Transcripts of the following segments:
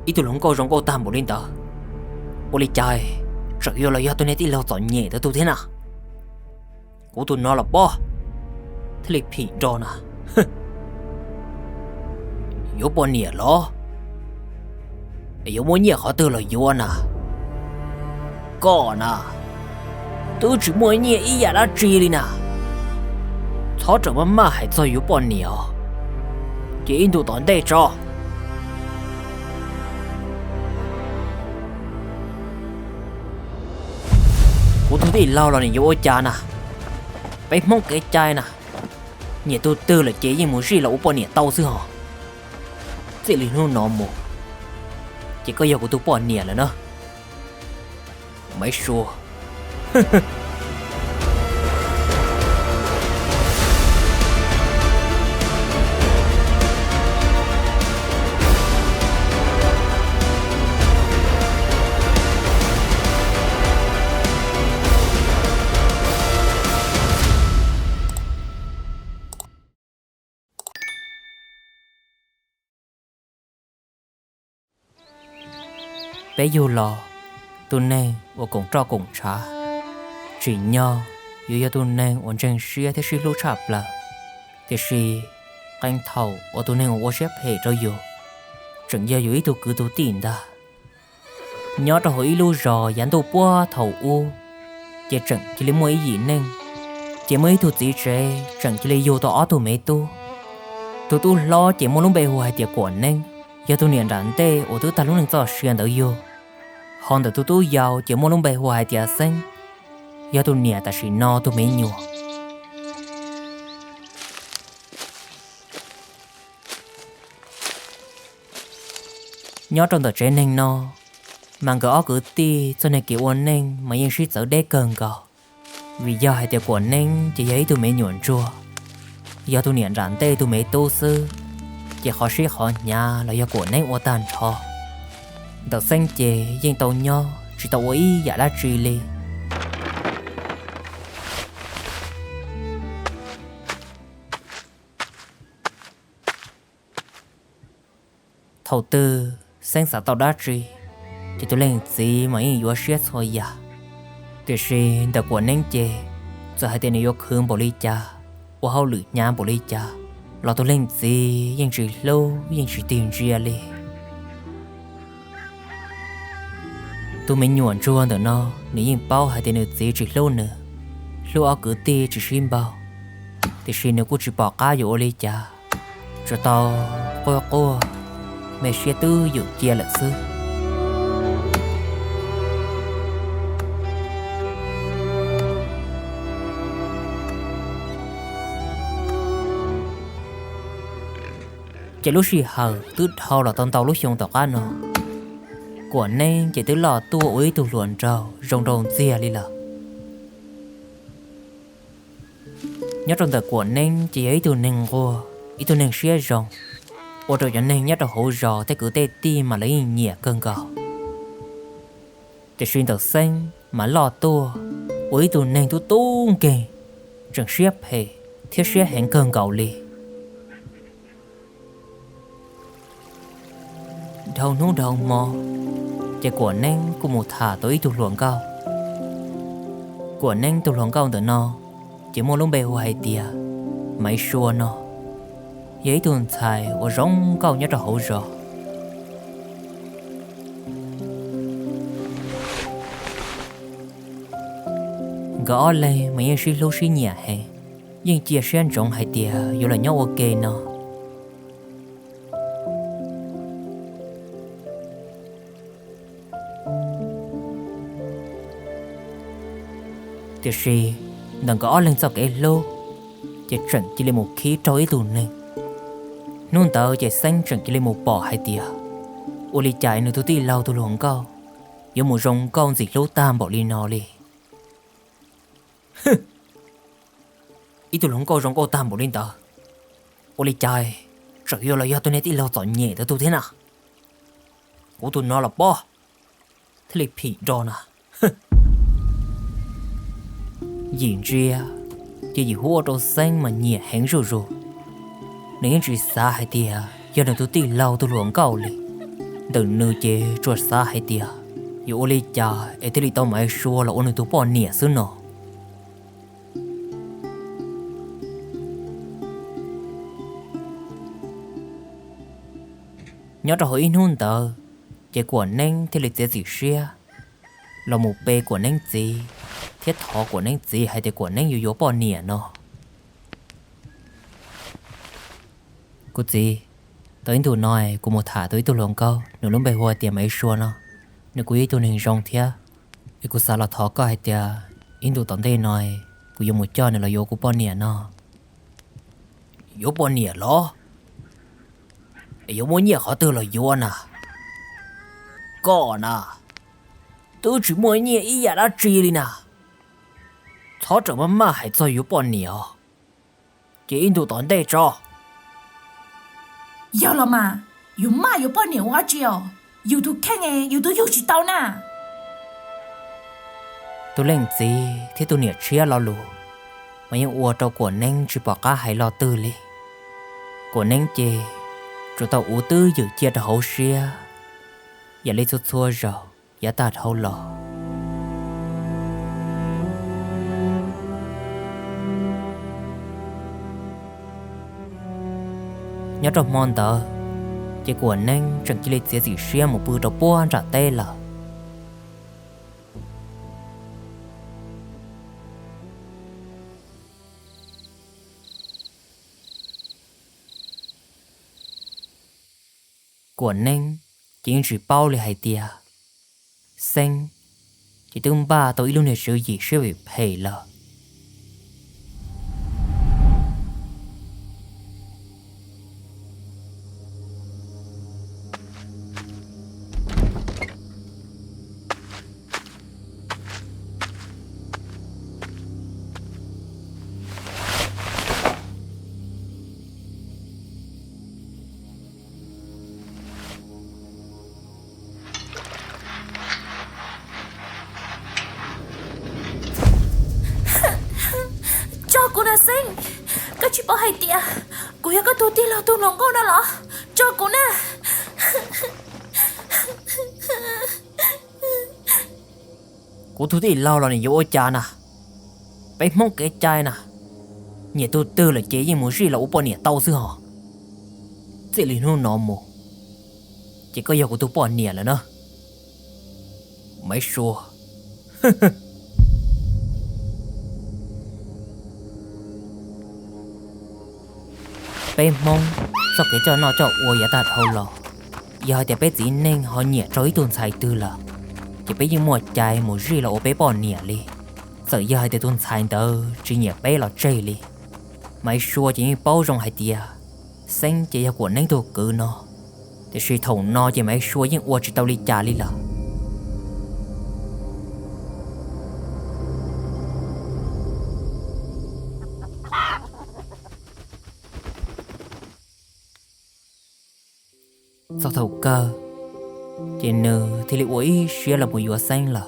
ít tụi lông câu rong câu tam bộ lên tờ ô li chạy sợ yêu là do tôi này tí lâu tỏ nhẹ tới tôi thế nào của tụi nó là bo thế lịch phỉ trò nè yếu bọn nhẹ lo yếu muốn nhẹ khó tư là yếu nè có nè tôi chỉ muốn nhẹ ý giả đã trì đi nè khó trở mà hãy cho yếu bọn nhẹ chỉ in tụi tỏn đây cho của tôi thì lâu là những yếu cha nè bây mong cái chai nè nhẹ tôi tư là chế nhưng muốn gì là bọn nhẹ tao xưa hả chỉ là nó một chỉ có yêu của tôi bọn nhẹ là nó mấy xua bé vô lò tôi nên và cũng cho cùng trả chỉ nhau dù tôi nên hoàn thành suy thế suy lúc chạp là thế suy canh thầu và tôi nên ở xếp hệ cho dù chẳng giờ ý tôi cứ tôi tin đã nhớ cho hỏi lưu rò dán tôi qua thầu u chỉ chẳng chỉ lấy mấy gì nên chỉ mấy tôi chỉ chế chẳng chỉ lấy vô tôi tôi mấy tôi lo chỉ muốn lúc bề hoài tiệc quản nên giờ tôi nhận rắn tê ở tôi ta lúc này cho xuyên tới vô hòn từ tôi giàu chỉ muốn lúc bề hoài tiệc xanh giờ tôi nhận ta chỉ no tôi mấy nhiều nhớ trong tờ trên nên no mang cái óc cứ ti cho nên kiểu ôn nên mà yên suy sợ đế cần cầu vì do hai tiệc quản nên chỉ giấy tôi mấy nhuận chua giờ tôi nhận rắn tê tôi mấy tô sư chỉ khó suy khó nhà là do của nên ô tàn cho tàu xanh chè nhưng tàu nho chỉ tàu ý giả là truy li thầu tư xanh xả tàu đá truy chỉ tôi lên gì mà yên yếu xét thôi ya tuyệt sinh tàu của nên chè giờ hai tên này yếu khương bỏ ly cha ô hao lử nhà bỏ ly cha lo tôi lên gì nhưng chỉ lâu nhưng chỉ tiền riêng li tôi mới nhuận chua từ nó nếu như bao hai tên gì chỉ lâu nữa lâu ở cửa ti chỉ xin bao thì xin nếu cũng chỉ bỏ cá vô li cha cho tao cô mẹ sẽ tư dự chia là xưa chỉ lúc xì hờ tứ thâu là tao lúc xong tao cá nó của nên chỉ tứ lò tua uế tụ luồn trâu rồng chia đi lờ nhớ trong tờ của nên chỉ ấy tụ nên qua ý tụ nên xia rồng ô rồi cho nên nhớ trong hổ rò tới cứ tê ti mà lấy nhẹ cơn gạo để xuyên tờ xanh mà lò tua uế tụ nên tụ tung kề chẳng xếp hề thiết xếp hẹn cơn gạo li đâu nó đâu mò chỉ của nên cũng một thả tới tụ luồng cao của nên tụ luồng cao từ nó chỉ một lúc bề hoài tia mấy xua nó giấy tuần xài và rong cao nhất là hậu rõ gõ lên mấy suy lô suy nhẹ hè nhưng chia sẻ trong hai tia dù là nhau ok nó thì gì đừng có lên cho cái lô chỉ chẳng chỉ là một khí trôi tù này nôn tao chỉ xanh chẳng chỉ là một bỏ hai tia ô li chạy nữa tôi tí lâu tôi luồng cao có một rồng con gì lô tam bỏ li nó li ít tôi luồng cao rồng cao tam bỏ lên tao ô li chạy sợ yêu là do tôi này tí lâu tỏi nhẹ tới tôi thế nào của tôi nó là bo thế là phỉ trò nè nhìn ria chỉ hùa đồ xanh mà nhẹ hẹn rồi nên chỉ xa hai tia giờ đừng tôi tì lâu tôi luồng cầu li đừng nư chế chuột xa hay tia dù ô li cha ấy thì tao mày xua là ôn tôi bỏ nỉa xứ nọ nhớ ra hỏi nôn tờ chế của neng thì lịch chế gì xia là một bê của neng gì thiết thọ của neng gì hay thì của neng yếu yếu bỏ nỉa nọ cô gì tới tụi nói cô một thả tới tụi lòng câu nếu lúc bề hoa tiền mấy xua nó nếu cô ý tụi hình rong thia cô sao là thọ có hay tia in tụi tận đây nói cô dùng một cho này là yếu cô bỏ nỉa nó yếu bỏ nỉa lo yếu muốn nhẹ khó tư là yếu nè có nè tôi chỉ muốn nhẹ ý giả đã chi đi nè thọ trở mà hãy cho yếu bỏ nỉa chỉ in tụi tận đây cho要了嘛，有嘛有半年我只哦，有都看诶，有都有知道呢。tôi lên gì thì tôi nhớ chia lo lù mà những ua trâu của neng chỉ bỏ cá hay lo tư li của neng chê rồi tao ủ tư dự chia cho hậu xia giờ lấy chút xua rồi giờ ta hậu lò nhớ trong mòn tờ chỉ của neng chẳng chỉ lấy chia gì xia một bữa đầu bua trả tê là của neng chỉ bao lại hai tia xanh chỉ tương ba tôi luôn là sự gì sẽ bị phê là cho cô na sinh, cái chị bảo hay tia, cô ya cái tổ tiên là tôi nong cô na lo, cho cô na. cô thu thì lâu rồi này vô cha nè bé mong cái chai nè nhà tôi tư là chế gì muốn gì là bỏ nhà tao xưa hả chỉ liền hôn nó mù chỉ có giờ của tôi bỏ nhà là nó mấy xua bé mong sao cái cho nó cho ua giá tạt hầu lò giờ thì bé chỉ nên họ nhẹ trói tuần xài tư là chỉ bé như một chai một gì là ô bé bỏ nhẹ li sợ giờ thì tuần xài tớ chỉ nhẹ bé là chơi li mấy xua chỉ như bao rong hai tia xanh chỉ là của nên tôi cứ nó thì suy thủng nó chỉ mấy xua những ua chỉ tao li trả li là sao thầu cơ chỉ nơ thì liệu ấy xia là một dừa xanh là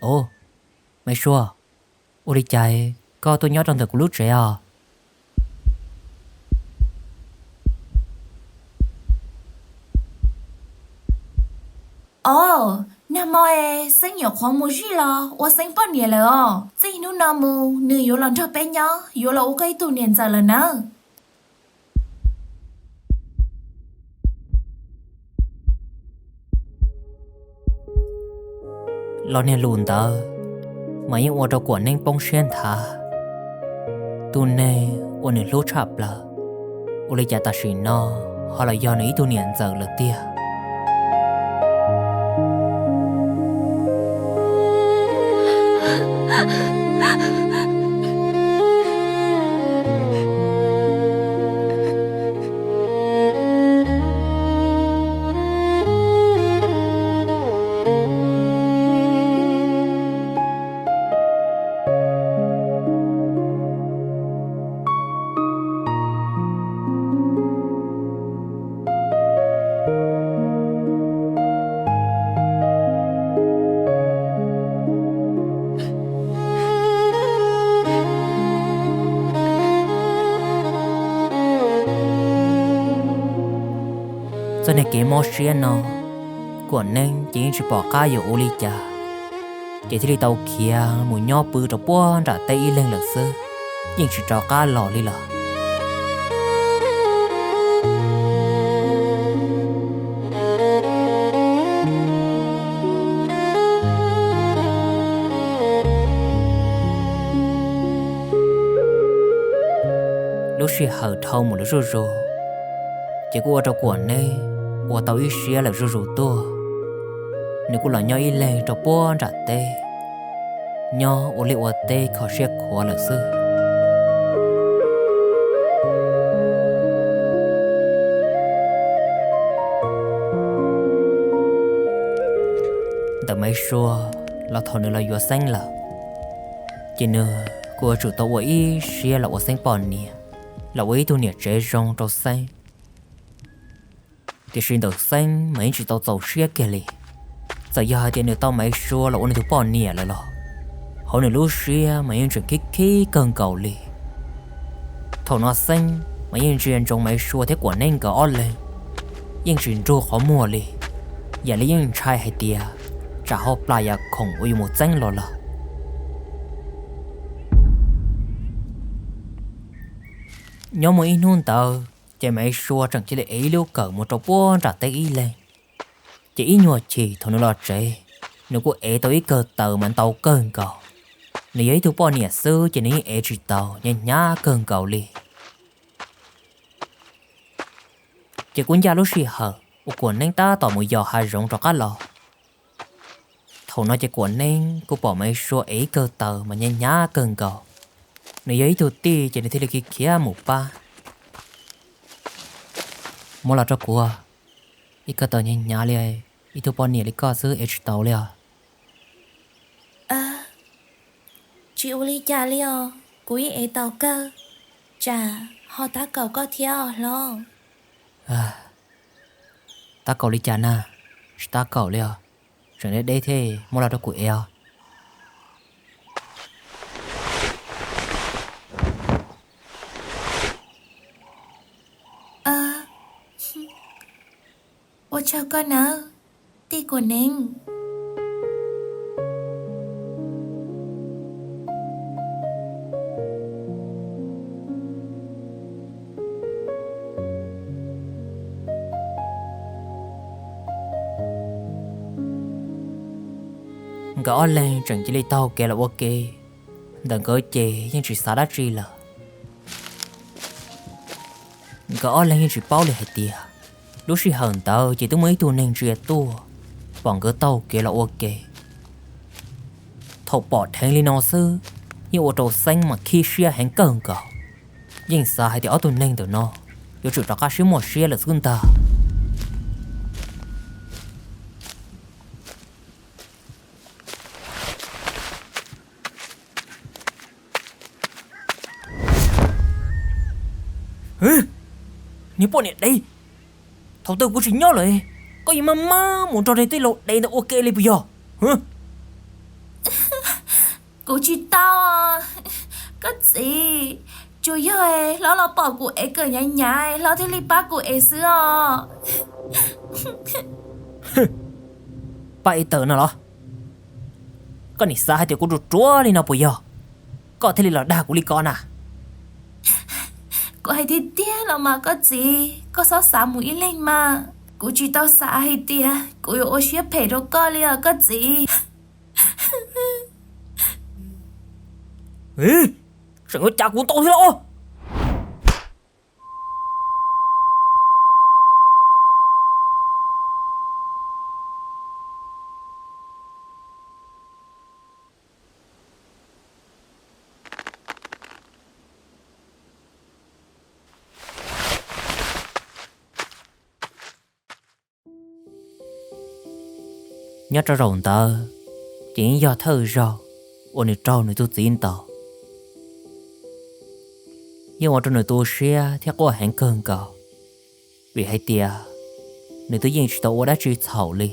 ồ mày xua ô đi chạy có tôi nhớ trong thời của lúc trẻ à Ồ, Nam mô e sinh nhật khoa mù gì lo, ô sinh bao nhiêu rồi? Gì nu nam mô, nữ yếu lần thọ bé nhá, yếu là ô cái tu niệm giờ lần nữa. lo nè lùn tờ mà những ô đâu của nên bông xuyên thả tu nè ô nè lúa chạp là ô lấy trả ta xỉ no họ là do nấy tu niệm giờ là tia cho nên cái món xuyên nó của nên chỉ bỏ cá vô ô ly trà chỉ thì tàu kia một nhỏ bự trong bó đã tay lên là sơ nhưng chỉ cho cá lò đi là lúc xưa hở thâu một lúc rồi chỉ có trong của này của tàu ít xía là rồi tua nếu cô là nhau ít lên trong bó trả tê nhau ở liệu tê khó xía khó là sư đã mấy xua là thằng nữa là vừa xanh là chỉ nữa cô chủ tàu ít xía là ở xanh bòn nè là ấy tôi nè chế rong trong xanh thì xin được xanh mấy chỉ tao giàu xía kia li giờ giờ thì nữa tao mấy xua là ôn thứ bò nè lại lo họ nữa lúc xía mấy chuyện kí cần cầu li thầu nó xanh mấy chuyện trong mấy xua thế quả nên cả on lên nhưng chuyện trôi khó mua li giờ lấy những trai hay tia trả họ playa khổng uy một danh lo là nhóm mấy nôn tờ chạy mấy xua chẳng chỉ để ý lưu cỡ một trò bố trả tay ý lên chỉ ý nhua chỉ thôi nó lo chế nếu có ế tao ý cơ tờ mà tao cơn cầu nếu ấy tụi bọn nhẹ sư chỉ nên ế chỉ tao nhanh nhá cơn cầu li chỉ cuốn gia lúc xì hở của cuốn nên ta tỏ mùi giò hai rộng cho cá lò thầu nó chỉ cuốn nên cô bỏ mấy xua ế cơ tờ mà nhanh nhá cơn cầu nếu ấy tụi ti chỉ nên thấy được cái kia một ba mua là cho cô ít cái tờ nhanh nhá liền ít tụi bọn nhẹ lấy co giữ ế tàu liền chị u ly cha liò cúi ế tàu cơ chà họ ta cầu có theo lo ta cầu đi chả na ta cầu liền rồi đến đây thế mua là cho cô ế ô cho con nè ti của nên gõ lên chẳng chỉ lấy tao kể là ok đừng có chê nhưng chỉ xả đá chi là gõ lên nhưng chỉ bao lại hết tiệt lúc xí hờn tao chỉ tôi mấy tuổi nên chia tua bọn gỡ tao kể là ok thầu bỏ thang lên nó sư nhưng ô tô xanh mà khi xia hẹn cơn cậu nhưng sao hay thì ở tôi nên từ nó yếu chủ đó cá xí một xia là xương ta nếu bọn này đây thầu tư của chính nhau rồi có gì mà muốn trò này tới lộ đây là ok lên bây giờ hả cô chị tao à cái gì chú ơi nó bỏ của ấy cờ nhảy nhảy nó thấy li ba của ấy xưa bay tờ nào lo con này xa hay thì cô rụt chúa đi nào bây giờ có thể là đa của lý con à cô hay đi tia là mà có gì có sao xả mũi lên mà cô chỉ tao xả hay tia cô yêu ô xếp phê đâu có li có gì ê sao người cha của tôi thế đó nhớ cho rồng tờ chỉ do thơ rồi ôn được trâu nữa tôi tin tàu nhưng mà trong nơi tôi xe theo qua hẹn cơn cầu vì hay tia nơi tôi nhìn tàu đã truy thầu li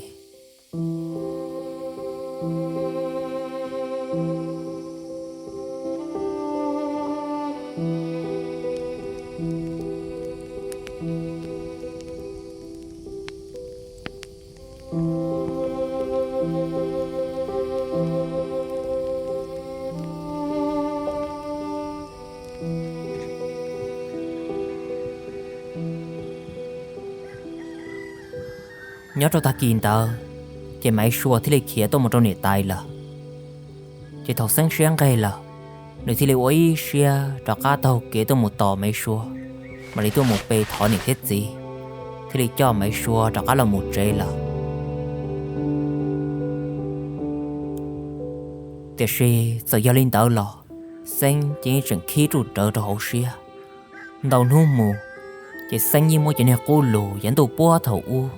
nhớ cho ta kiên tờ chỉ máy xua thì lấy khía tôi một trong nền tay là chỉ thầu sáng sáng gây là nếu thì lấy ôi xia cho cá tàu kế tôi một tò máy xua mà lấy tôi một bê thỏ nền thiết gì thì lấy cho máy xua cho cá là một trái là tiếc gì giờ gia linh tờ lò xanh chỉ chẳng khí trụ trở cho hậu xia đầu nu mù chỉ xanh như mỗi chuyện này cô lù dẫn tụ bua thầu u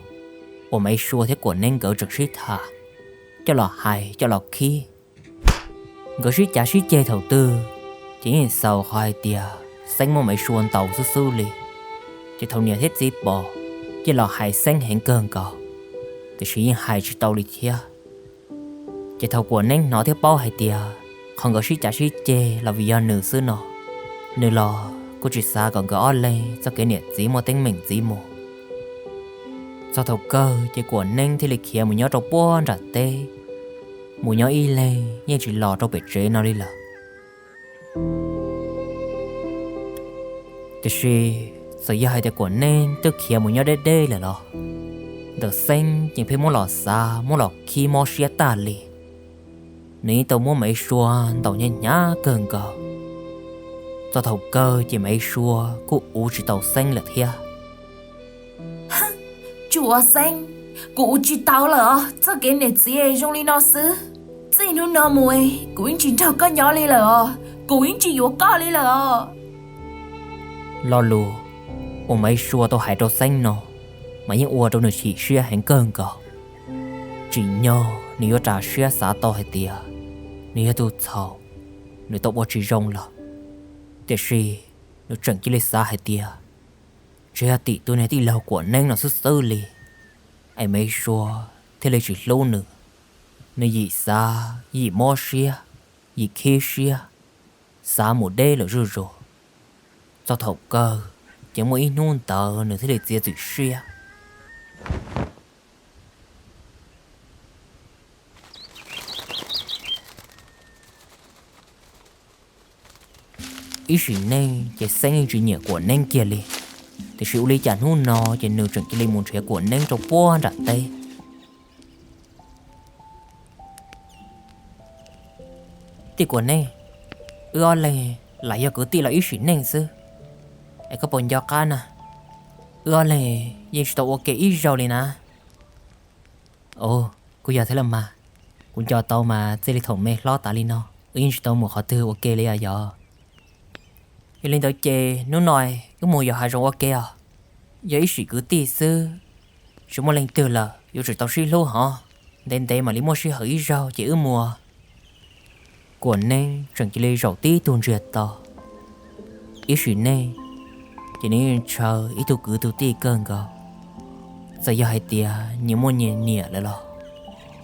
我没说他果能够只是他，叫老海叫老 khí， 可是假是街头的，只因受害的，生么没说到是xử理，只头年thiết gì bỏ， 只老海生很更高，就是因海是道理的，只头果能拿theo bao hải的，không có是假是街là vì nữ sư nó， nữ lo cô chỉ xa còn có lên cho cái niệm gì mà tính mình gì mà sau thầu cơ chỉ của nên thì lịch kia một nhớ trong bó ra tê một nhớ y lê nhưng chỉ lò trong bể chế nó đi là thì suy sự do hai của nên tôi kia một nhớ đê đê là lo được xanh chỉ phải muốn lò xa muốn lò khi mua xe ta li nếu tao muốn mấy xua tao nhanh nhá cơn cờ sau thầu cơ chỉ mấy xua cô u chỉ tàu xanh là thia chúa xanh cụ chỉ tao là cho cái này gì trong li nó xứ gì nó nó mùi cụ chỉ tao có nhỏ li là cụ chỉ yếu có li là lo lùa ô mấy xua tao hại tao xanh nó mà những ua trong nơi chỉ xia hẹn cơn cờ chỉ nhớ nếu trả xia xả tao hay tia nếu tôi thầu nếu tao bỏ chỉ rong là để gì nếu chẳng chỉ lấy xả hay tia chỉ là tỷ tôi này thì lâu của nên nó sơ li ai mấy xua thế là chỉ lâu nữa nơi gì xa gì mò xia gì khi xia xa một đê là rồi cho thầu cơ chẳng mỗi nôn tờ nữa thế là chia từ xia ý sự nên chỉ xanh chỉ nhẹ của nên kia li thì sự lý trả nôn nó chỉ nửa trận chỉ lấy một trẻ của nên trong bó đặt tay thì của nên ưa lên lại do cứ ti là ý sự nên sư ai có bọn do cá nè ưa lên nhưng tao ok ý rồi liền à ồ cô giờ thế là mà cũng cho tao mà sẽ đi thòng mê lo tả lên nó ý tao một họ tư ok lấy à giờ thì lên tao chê nó nói cái mùi giờ hai rồi ok à giờ ý sĩ cứ tì sư chúng mà lên từ là yêu chỉ tao xí lô hả đến đây mà lý mua xí hỡi rau chỉ ư mùa của nên chẳng chỉ lấy rau tí tuôn rượt tao ý sĩ nên chỉ nên chờ ý tôi cứ tôi tì cơn gò giờ giờ hai tia nhiều mua nhẹ nhẹ lại lo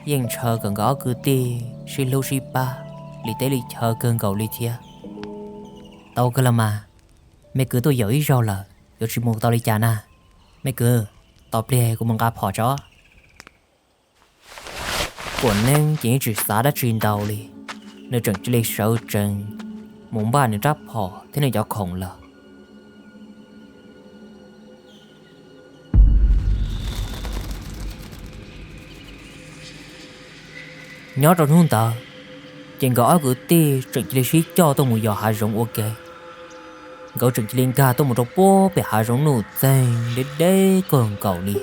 yên chờ cần gõ cứ tì xí lô xí ba lý tế lý chờ cơn gò lý thia tao cơ là mà mẹ cứ tôi giỏi rồi là yo chỉ một tao đi chả nè mẹ cứ tao plei của mình gặp họ chó của nên chỉ xá đã truyền đầu đi nơi trận chỉ lấy sâu trận muốn ba nên ráp họ thế này cho khổng là nhớ rồi không ta chuyện gõ gửi ti trận chỉ lấy xí cho tôi một giò hạ rộng ok gõ trận chỉ lên ca tôi một rộng bố bị hạ rộng nụ tên để đây còn cầu đi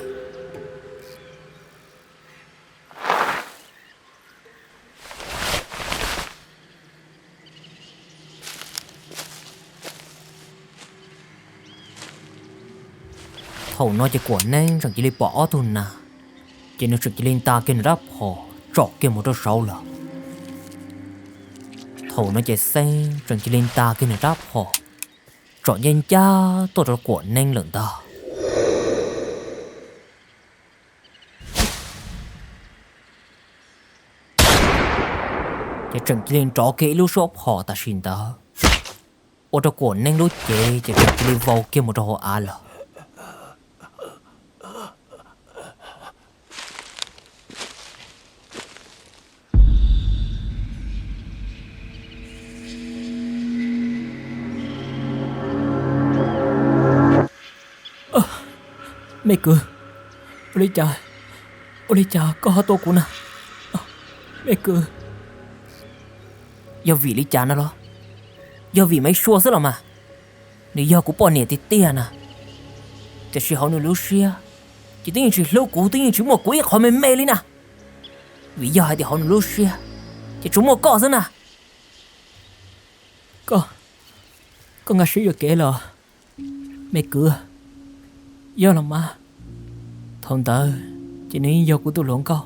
thầu nói cho của nên rằng chỉ lấy bỏ thôi nè chỉ nên trận chỉ lên ta kia ráp họ trọ kia một đôi sâu là thầu nói cho xem rằng chỉ lên ta kia ráp họ trọ nhân cha tôi đó của nên lần ta chỉ trận chỉ lên trọ kia lúc shop họ ta xin ta ô đó của nên lúc chế chỉ trận chỉ lên vào kia một đôi họ à là mẹ cứ ôi cha có tôi cũng nè mẹ cứ do vì lý cha nó lo do vì mấy xua rất là mà nếu do của bọn này thì tiền à thì sự họ nữa Lucia chỉ tính chỉ lâu cũ tính chỉ một cuối họ mê lên nè vì do thì họ nữa Lucia chỉ chúng một cọ nữa nè con ngã sĩ được kể là mẹ cứ do lòng mà thằng ta chỉ nên do của tôi lộn con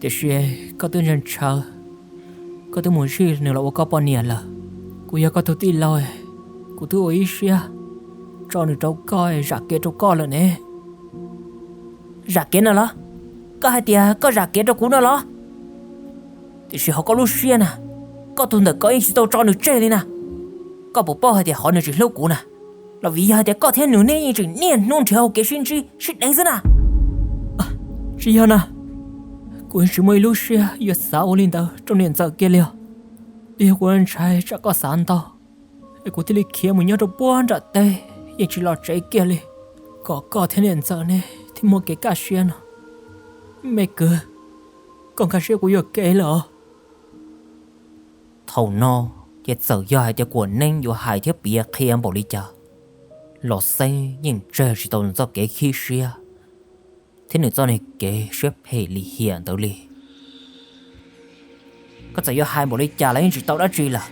để xe có tôi nhận chờ có tôi muốn gì nữa là có bao nhiêu là của do có tôi tin lời của tôi ý xe cho nên cháu coi rạc kia cháu coi là nè rạc kia nào đó có hai tia có rạc kia cháu cũng nào đó để xe họ có lúc xe nè có tôi được có ý tôi cho được chơi đi nè có bộ bao hai tia họ được chỉ lâu cũ nè là vì hai tia có thêm nữa nên chỉ niên nôn theo cái suy nghĩ sự đánh giá nè chỉ hơn à quân sự mới lúc xưa giờ sáu linh đầu trong niên giờ kia liao điều quân trai chắc có sáng tao của tôi kia một nhớ trong buôn ra tê nhưng chỉ lo trái kia li có thế niên giờ này thì một cái cá xuyên mẹ cứ con cá xuyên của giờ kể lỡ thầu no giờ giờ dài cho của nên giờ hai thiết bị khi em bảo đi chờ lọ xanh nhưng trời chỉ tồn do cái khi xưa thế nên do này cái xếp hệ lý hiện tới li có thể do hai bộ đi trả lại chỉ tao đã truy là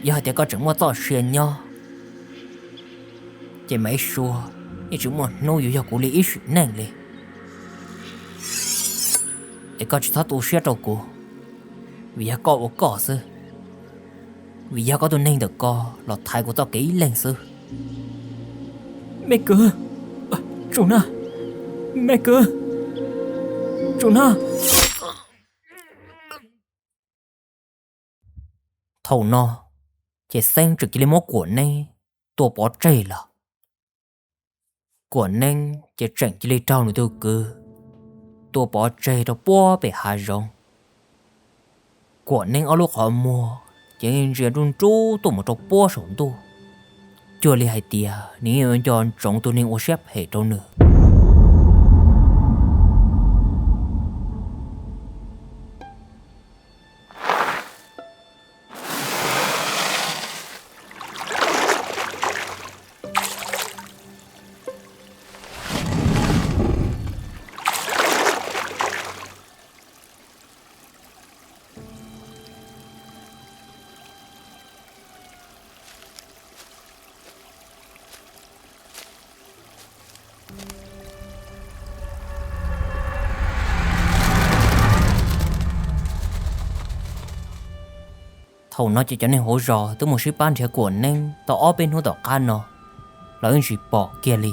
giờ thì có chẳng mua tao xuyên nhau chỉ mấy xua nhưng chúng một nô yếu của lý ý sự nền li để có chỉ thoát tu xuyên đâu cô vì có của cỏ sư vì có tôi nên được co lọt thái của tao kỹ lên sư mẹ cứ chủ na mẹ cứ chủ na thầu no chỉ xanh trực chỉ mốt của nên tôi bỏ chạy là của nên chỉ chẳng chỉ lấy trâu nữa tôi bỏ chạy đó bỏ bị hạ rong của nên ở lúc họ mua chỉ riêng run chú tôi một trâu bỏ sống tôi chưa lấy hai tia nếu chọn trồng tôi nên ô xếp hệ trâu nữa thầu nó chỉ cho nên hỗ trợ tới một số ban trẻ của nên tao ở bên hỗ trợ can nó là anh chỉ bỏ kia đi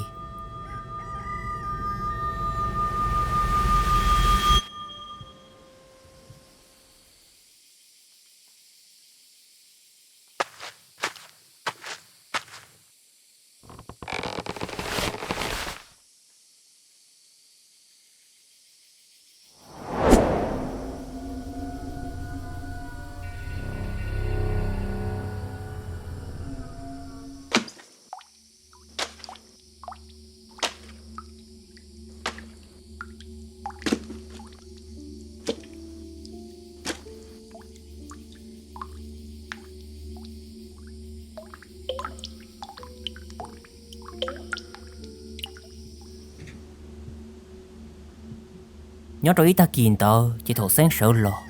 nhớ rồi ta kiên tờ chỉ thầu sáng sợ lò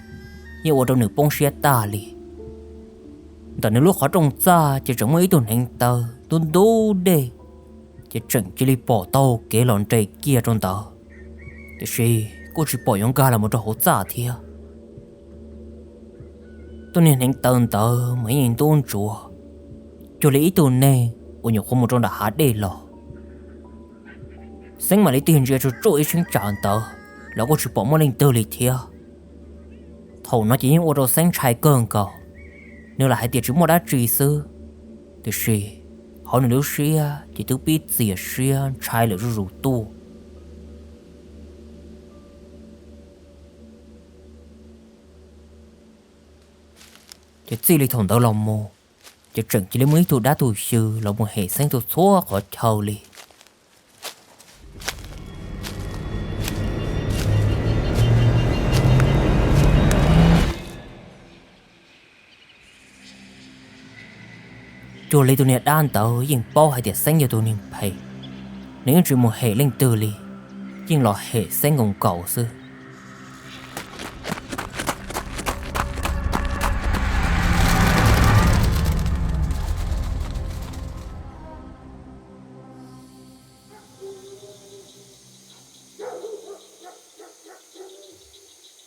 như ở trong nửa bông xe ta li tờ nếu lúc khó trong ra chỉ trong mấy tuần hành tờ tuần đô đê chỉ chẳng chỉ li bỏ tàu kế lòn trời kia trong tờ thì gì cô chỉ bỏ yong ca là một trò hỗ trợ thì tôi nên hành tờ mấy nghìn tuần chùa cho lấy tuần này ở nhiều không một trong đã hát đây lò sáng mà lấy tiền ra cho trôi chuyến tràn tờ là cô chỉ bỏ một linh tờ lịch thia thầu nó chỉ những ô tô sáng trái cơn cầu nếu là hai tiền chúng một đã trì sư thì gì họ nếu xia thì tôi biết gì xia trái là rủ tu chỉ chỉ lấy thằng tao lòng mồ chỉ chẳng chỉ lấy mấy thủ đá thủ sư là một hệ sáng thủ số khỏi thầu li cho lấy tụi này đan tàu nhưng bao hai tiệt sáng cho tụi này phải nếu chỉ một hệ linh từ li nhưng là hệ sáng còn cầu sư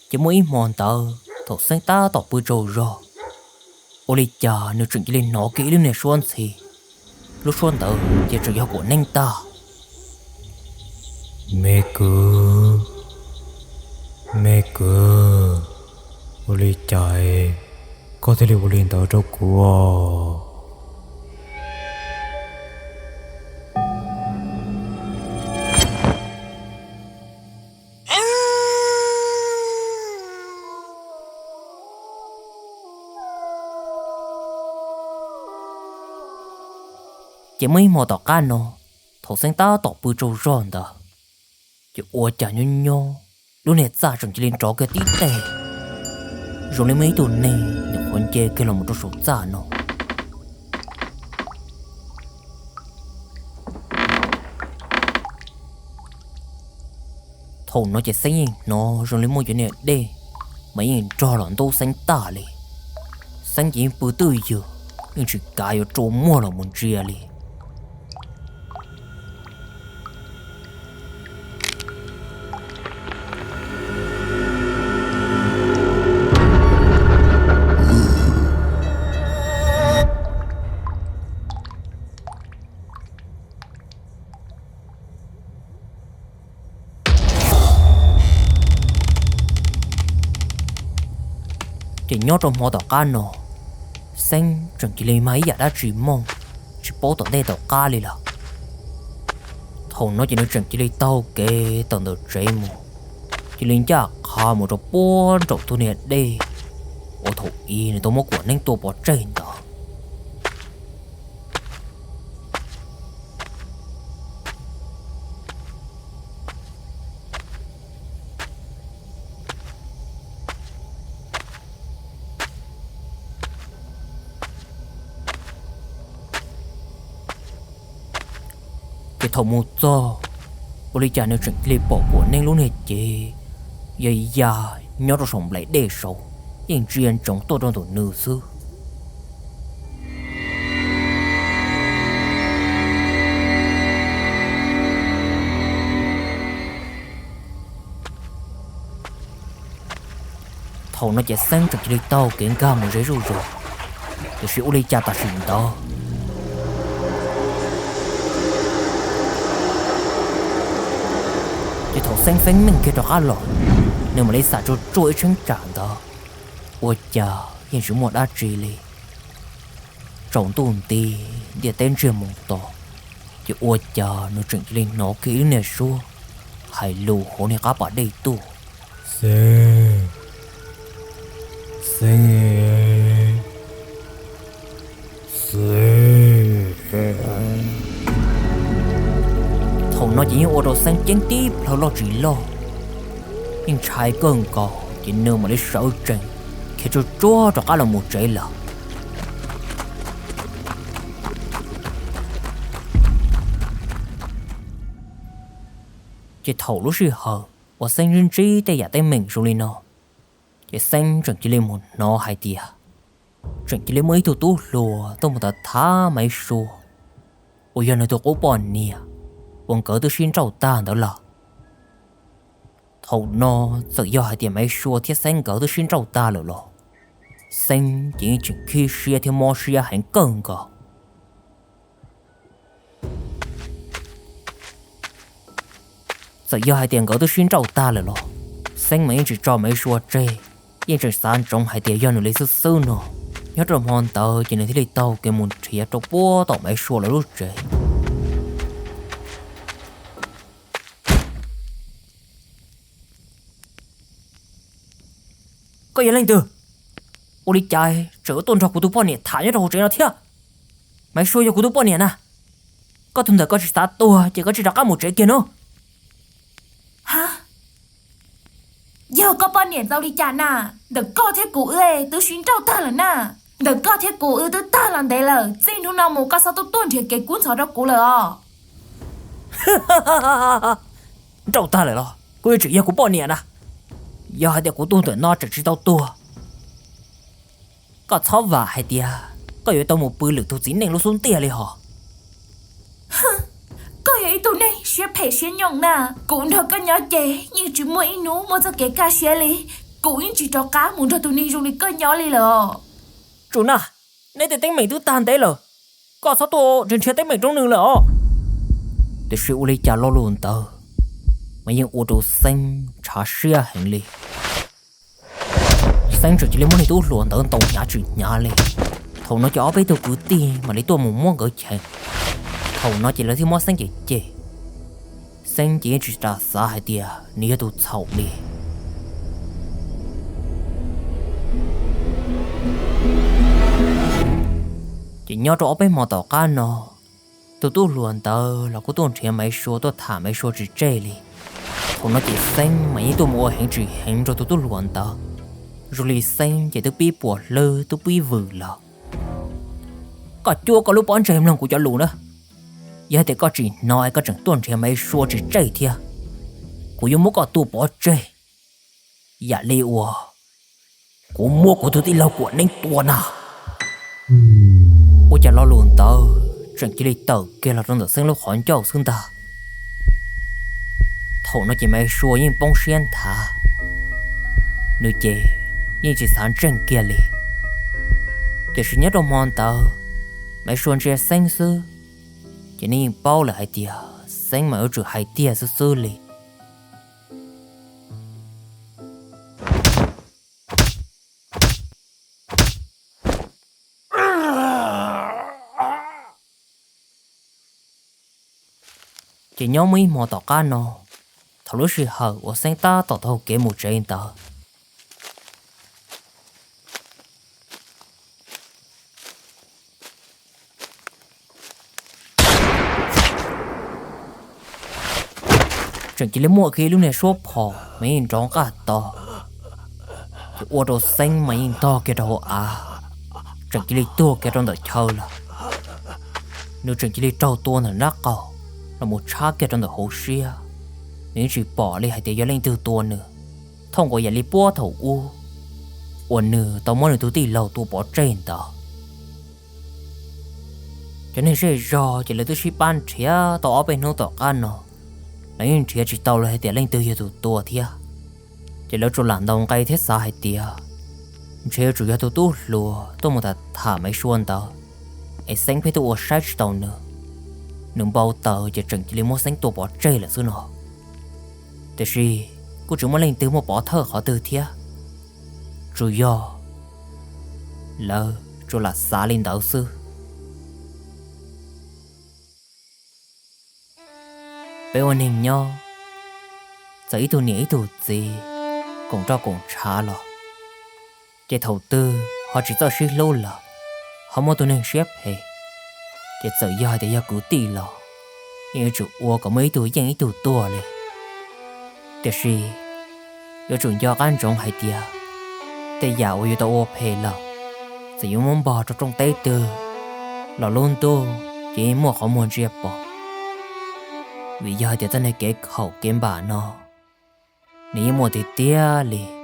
chỉ mỗi mòn tàu thuộc sáng ta tọt bơi trâu rồi Oli cha nếu chuyện lên nó kỹ lên này xuân thì lúc xuân tớ chỉ chủ yếu của nanh ta mẹ cứ Oli chạy có thể lưu lên tớ cho của chỉ mấy mò tỏ cá nó thầu sáng ta tỏ bự trâu ròn đó chỉ ua chả nhon nhon lúc này ra chẳng chỉ lên trò cái tí tè rồi lấy mấy tuần này những con chê kia là một số giả nó thầu nó chỉ sáng nhìn nó rồi lấy một chuyện này đây mấy nhìn trò lỏn đâu sáng ta li sáng chỉ bự tư giờ nhưng chỉ cái ở chỗ mua là một chia li chỉ nhớ trong mỏ tàu cá nó xanh chẳng chỉ lấy máy giả đã chỉ mong chỉ bố tàu đây tàu cá đi là thầu nó chỉ nói chẳng chỉ lấy tàu kê tàu được chạy mù chỉ lấy giả khá một trò bốn trò thu nhiệt đây ô thầu y này tôi mất của nên tôi bỏ chạy đó cái thầu một giờ bố đi trả nếu chuyện lấy bỏ của nên lúc này chị vậy giờ nhớ rồi sống lại để sống nhưng riêng trong tôi trong tổ nữ sư thầu nó chạy sang trong đi tàu kiện ca một giấy rồi thì sự đi trả ta xin đó chỉ thầu xanh xanh mình kia cho cá lò nếu mà lấy xả cho chuỗi trứng tràn đó ôi chà hiện sự một đá trì lì trống tuần tì địa tên truyền một tổ chỉ ôi chà nó trứng lên nó kỹ nè xua hay lù hổ này cá bà đây tu Xanh thầu nó chỉ như ô tô xanh chén tiếp lâu lo chỉ lo nhưng trái cơn cò chỉ nương mà lấy sợ trình khi cho chúa cho cả là một trái lợ chỉ thầu lúc gì hờ 我生日之的也得明说哩喏，这生整起来么孬还的啊，整起来么一头多罗都没得他没说，我原来都我帮你啊，我哥都先找单的了。头呢，只要还点没说，贴生哥都先找单了咯。生已经开始一条模式也很更高。只要还点哥都先找单了咯。生没只找没说这，因这三种还点要努力是收呢。nhớ trong hòn tàu chỉ nên thấy tàu cái muốn chia cho bố tàu máy số là lúc trời có gì lên từ ô đi chạy trở tôn trọc của tôi bao nhiêu thả nhớ trong trời nào máy số cho của tôi bao nhiêu nè có thùng thời có chỉ sát tua chỉ có chỉ đặt một trái kia nữa hả giờ có bao nhiêu tao đi chạy nè đừng có thế cụ ơi tôi xin trâu ta là nè đừng có thế cụ ư tôi ta làm đấy là xin thu nào một cái sao tôi tuân thiệt cái cuốn sổ đó cụ là trâu ta lại lo cô chỉ yêu của bọn nè giờ hai đứa của tôi tự nó chỉ知道tua có chó vả hay tia có yếu tao một bữa lửa tôi dính nên nó xuống tiaเลยhả có yếu tụi này sẽ phải sẽ nhộng nè cũng thật có nhỏ chế nhưng chỉ mỗi nú một giờ cái cá xe li cũng chỉ cho cá muốn cho tụi này dùng đi có nhỏ li là chủ nè nay thì tính mình tôi tan đấy rồi có sao tôi trên xe tính mình trong nương rồi để sự u li trả lo luôn tờ mà những ô tô xanh trả xe hành lý xanh chỉ lấy món này tôi luôn tờ tàu nhà chuyện nhà li thầu nó cho bây tôi cứ tiền mà lấy tôi một món gỡ chèn thầu nó chỉ lấy thứ món xanh chỉ xanh chỉ trả xa hay tia nếu tôi xấu li chỉ nhớ rõ bên mò tàu cá nó tôi luôn tờ là có tuần chuyện mấy số tôi thả mấy số chỉ chơi li thằng nó chỉ xanh mà tôi mua hàng chỉ hàng rồi tôi luôn tờ rồi li xanh chỉ tôi bị bỏ lơ tôi bị vử lợ cả chua có lúc bọn trẻ em lòng của cho lù nữa giờ thì có chỉ nói có chẳng tuần chuyện mấy số chỉ chơi thia của yêu muốn có tôi bỏ chơi dạ li ủa của mua của tôi đi lâu của nên tua nào ôi chả lo luôn tờ chẳng chỉ đi tờ kia là trong tờ sinh lúc hỏi cho xương ta thầu nó chỉ mấy xua nhưng bông xuyên thả nữ chị nhưng chỉ sáng chân kia li để sự nhớ trong mòn tờ mấy xuân trẻ xanh sư chỉ nên bao là hai tia xanh mà ở chỗ hai tia sư sư li chỉ nhớ mấy mò tàu cá nó thầu lúc sự hở của xanh ta tàu thầu kế một trái tờ chẳng chỉ lấy mua khi lúc này số phò mấy hình tròn cả to chỉ ô đồ xanh mấy hình to kia đâu chẳng chỉ lấy tua kia trong đời chơi là nếu chẳng chỉ lấy trâu tua là nát cầu là một cha kia trong đời hồ xia nếu chỉ bỏ đi hay để cho lên từ tua nữa thông qua giải lý bó thầu u ổn nữa tao muốn tôi đi lâu tôi bỏ trên tao cho nên sẽ rõ chỉ là tôi chỉ ban trẻ tao ở bên nông tao ăn nó lấy những trẻ chỉ tao là để lên từ giờ tua thia chỉ là chỗ làm đồng cây thế sao hay tia trẻ chủ yếu tôi lùa tôi một thật thả mấy xuân tao ấy sáng phải tôi ở sai tao nữa nương bao tờ chỉ chẳng chỉ lấy một sáng tôi bỏ chơi là xưa nóแต่สิกูจะมาเล่นตื้อมาปอเธอขอตื้อเทียจูย่อแล้วจูหลัดสาลินดาวซื้อไปวันหนึ่งย่อจะอีตัวเหนียอีตัวจีกงเจ้ากงช้าหรอเจ้า头tư họ chỉ cho sư lâu là họ muaตัวหนึ่งเชฟเหเจ้าย่อเดี๋ยวกูตีหรอยังจูอ้วก็ไม่ตัวยังอีตัวเลยแต่สิ有种要按种还的แต่อย่าว่าอยู่ตัวเพล了จะอยู่มันบ่อตรงเตะตัวเราล้นตัวยังมั่วข้อมูลเรียบบ่วิญญาณเดี๋ยวจะในเก็บเขาเก็บบ่าเนาะ ní một tí tia lì